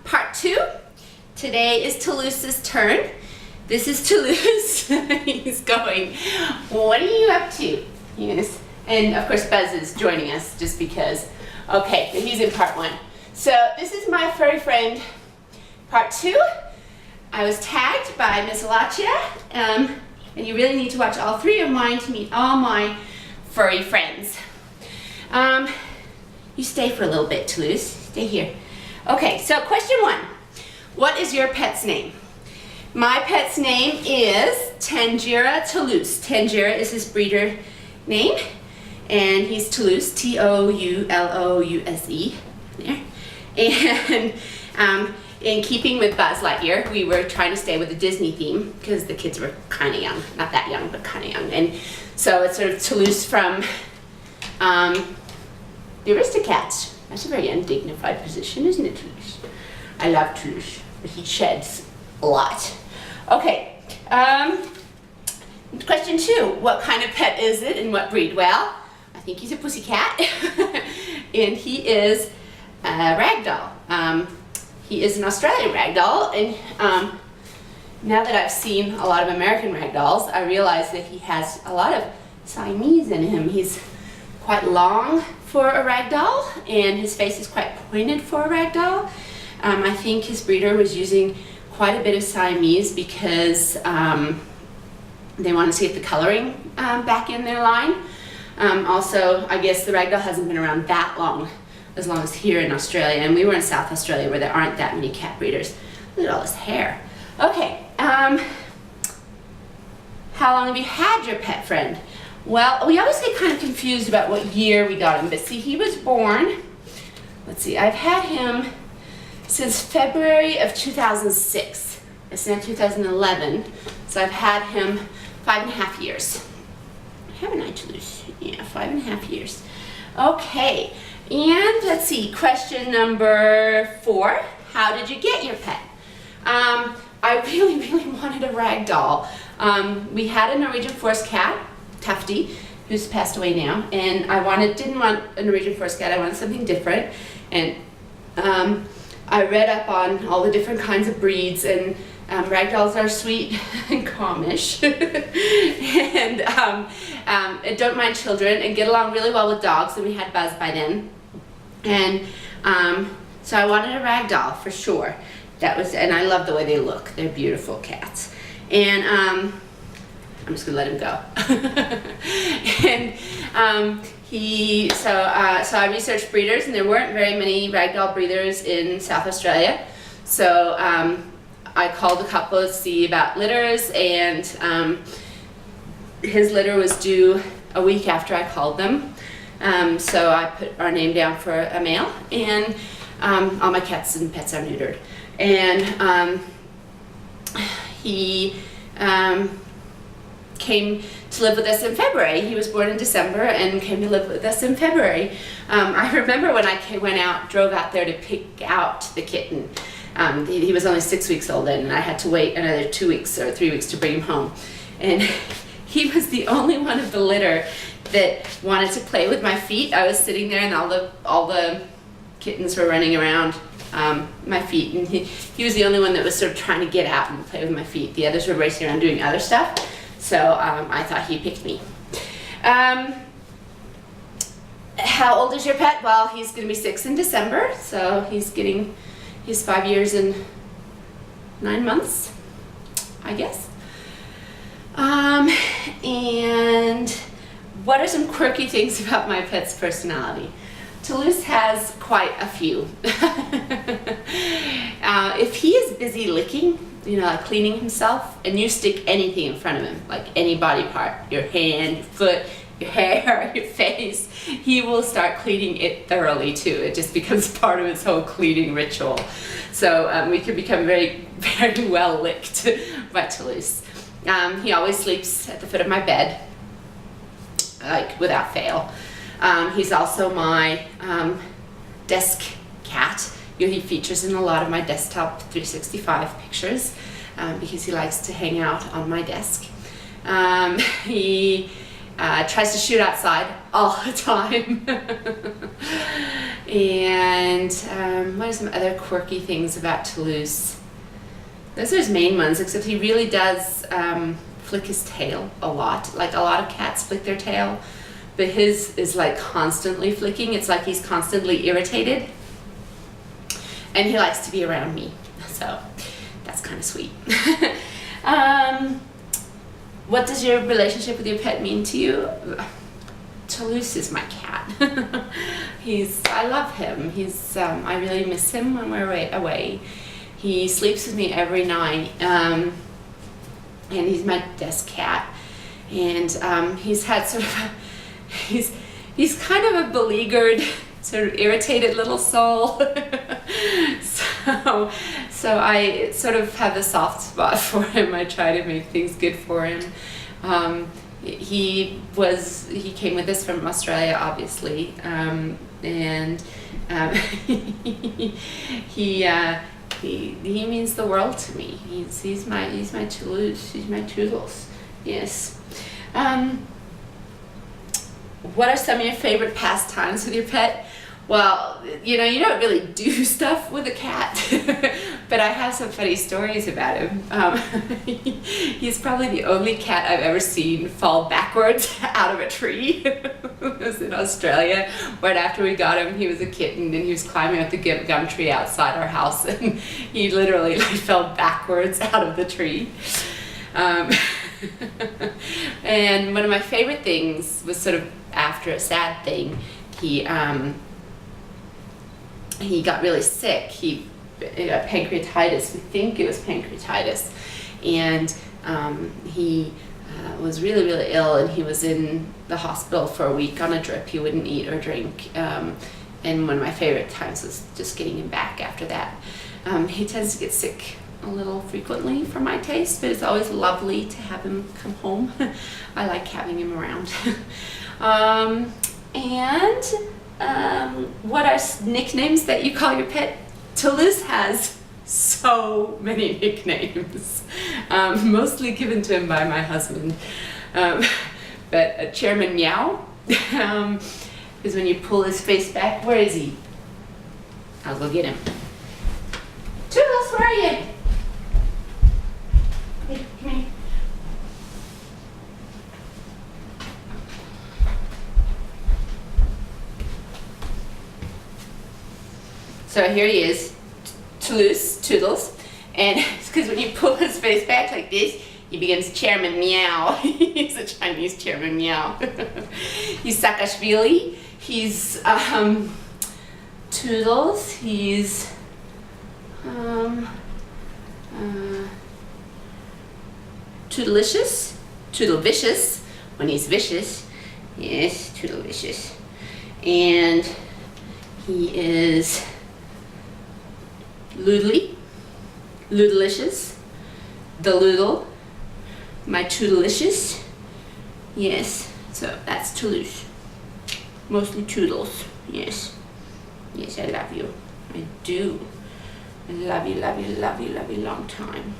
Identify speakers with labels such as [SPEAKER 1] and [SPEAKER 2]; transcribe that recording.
[SPEAKER 1] part 2. Today is Toulouse's turn. This is Toulouse. He's going, what are you up to? Yes. And of course Buzz is joining us just because. Okay, so he's in part 1. So this is My Furry Friend part 2. I was tagged by Miss Alachia, and you really need to watch all 3 of mine to meet all my furry friends. You stay for a little bit, Toulouse. Stay here. Okay, so question 1. What is your pet's name? My pet's name is Tangira Toulouse. Tangira is his breeder name, and he's Toulouse, T-O-U-L-O-U-S-E. There. And in keeping with Buzz Lightyear, we were trying to stay with the Disney theme because the kids were kind of young. Not that young, but kind of young. And so it's sort of Toulouse from the Aristocats. That's a very undignified position, isn't it, Toulouse? I love Toulouse, but he sheds a lot. Okay, question 2. What kind of pet is it and what breed? Well, I think he's a pussycat, and he is a ragdoll. He is an Australian ragdoll, and now that I've seen a lot of American ragdolls, I realize that he has a lot of Siamese in him. He's quite long for a ragdoll, and his face is quite pointed for a ragdoll. I think his breeder was using quite a bit of Siamese because they want to see if the coloring back in their line. Also, I guess the ragdoll hasn't been around that long, as long as here in Australia, and we were in South Australia where there aren't that many cat breeders. Look at all his hair. Okay, how long have you had your pet friend? Well, we always get kind of confused about what year we got him, but see, he was born, let's see, I've had him since February of 2006. It's now 2011, so I've had him 5.5 years. Haven't I, Toulouse? Yeah, 5.5 years. Okay, and let's see, question number 4. How did you get your pet? I really, really wanted a ragdoll. We had a Norwegian forest cat, Tufty, who's passed away now, and I didn't want a Norwegian forest cat, I wanted something different. And I read up on all the different kinds of breeds, and ragdolls are sweet and calmish, and don't mind children, and get along really well with dogs, and we had Buzz by then. And so I wanted a ragdoll for sure. And I love the way they look. They're beautiful cats. And I'm just gonna let him go. And so I researched breeders, and there weren't very many ragdoll breeders in South Australia. So I called a couple to see about litters, and his litter was due a week after I called them. So I put our name down for a male, and all my cats and pets are neutered. And he came to live with us in February. He was born in December and came to live with us in February. I remember when I drove out there to pick out the kitten. He was only 6 weeks old then, and I had to wait another 2 weeks or 3 weeks to bring him home. And he was the only one of the litter that wanted to play with my feet. I was sitting there, and all the kittens were running around my feet, and he was the only one that was sort of trying to get out and play with my feet. The others were racing around doing other stuff. So I thought he picked me. How old is your pet? Well, he's going to be 6 in December, so he's 5 years and 9 months, I guess. And what are some quirky things about my pet's personality? Toulouse has quite a few. If he is busy licking, like cleaning himself, and you stick anything in front of him, like any body part, your hand, your foot, your hair, your face, he will start cleaning it thoroughly too. It just becomes part of his whole cleaning ritual. So we can become very, very well licked by Toulouse. He always sleeps at the foot of my bed, like without fail. He's also my desk cat. He features in a lot of my desktop 365 pictures because he likes to hang out on my desk. He tries to shoot outside all the time. And what are some other quirky things about Toulouse? Those are his main ones, except he really does flick his tail a lot. Like a lot of cats flick their tail, but his is like constantly flicking. It's like he's constantly irritated. And he likes to be around me, so that's kind of sweet. What does your relationship with your pet mean to you? Toulouse is my cat. I love him. I really miss him when we're away. He sleeps with me every night, and he's my desk cat. And he's had sort of he's kind of a beleaguered, sort of irritated little soul. So I sort of have a soft spot for him. I try to make things good for him. He came with us from Australia, obviously, and he means the world to me. He's my Toulouse. He's my Toodles. Yes. What are some of your favorite pastimes with your pet? Well, you don't really do stuff with a cat, but I have some funny stories about him. He's probably the only cat I've ever seen fall backwards out of a tree. It was in Australia. Right after we got him, he was a kitten, and he was climbing up the gum tree outside our house, and he literally fell backwards out of the tree. And one of my favorite things was sort of after a sad thing. He got really sick. He got pancreatitis. We think it was pancreatitis, and he was really, really ill, and he was in the hospital for a week on a drip. He wouldn't eat or drink, and one of my favorite times was just getting him back after that. He tends to get sick a little frequently for my taste, but it's always lovely to have him come home. I like having him around. What are nicknames that you call your pet? Toulouse has so many nicknames, mostly given to him by my husband. But Chairman Meow is when you pull his face back. Where is he? I'll go get him. Toulouse, where are you? Come here. So here he is, Toulouse, Toodles, and it's because when you pull his face back like this, he begins Chairman Meow. He's a Chinese Chairman Meow. He's Saakashvili. He's Toodles. He's Toodalicious, Toodlevicious when he's vicious. Yes, Toodlevicious. And he is Loodly, Loodalicious, the Loodle, my Toodalicious. Yes, so that's Toulouse. Mostly Toodles. Yes. Yes, I love you. I do. I love you, love you, love you, love you long time.